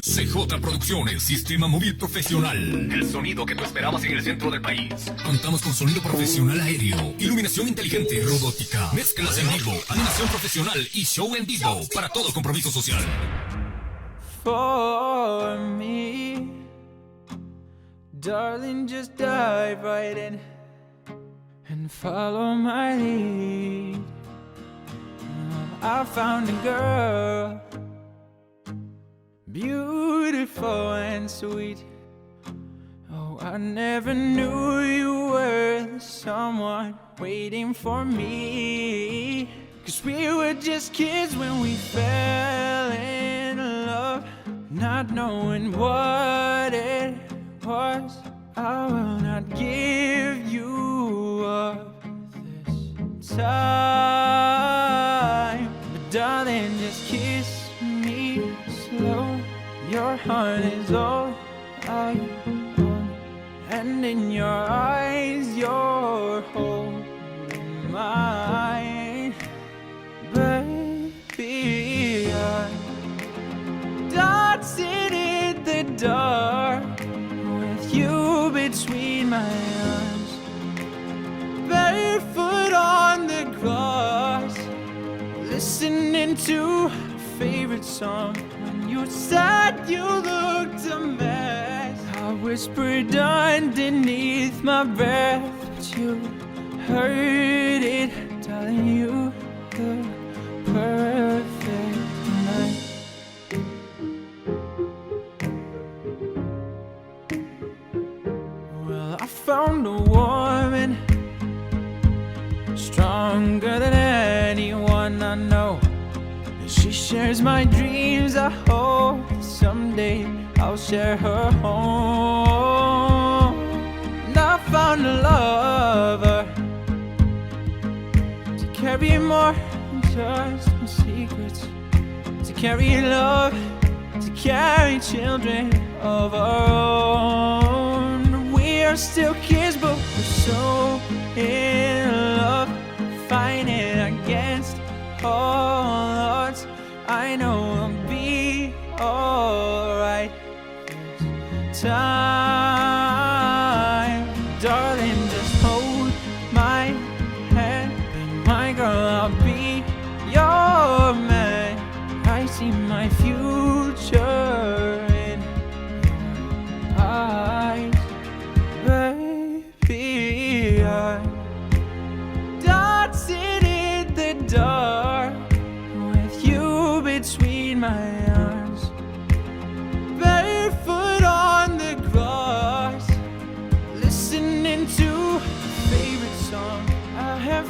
CJ Producciones, sistema móvil profesional. El sonido que tú esperabas en el centro del país. Contamos con sonido profesional aéreo, iluminación inteligente, robótica, mezclas en vivo, animación profesional y show en vivo para todo compromiso social. For me, darling, just dive right in and follow my lead. I found a girl, beautiful and sweet. Oh, I never knew you were someone waiting for me. 'Cause we were just kids when we fell in love, not knowing what it was. I will not give you up this time, but darling, just kiss me slow. Your heart is all I want, and in your eyes you're holding mine. Baby, I'm dancing in the dark with you between my arms, barefoot on the grass, listening to a favorite song. When you said you looked a mess, I whispered underneath my breath, but you heard it, darling, you look perfect tonight. Well, I found a woman stronger than anyone I know. She shares my dreams. I hope someday I'll share her home. And I found a lover to carry more than just my secrets, to carry love, to carry children of our own. We are still kids, but we're so in love, fighting against all odds. I know I'll be alright this time. Darling, just hold my hand. Be my girl, I'll be your man. I see my future in your eyes. Baby, I'm dancing in the dark with you between my arms, barefoot on the grass, listening to a favorite song. I have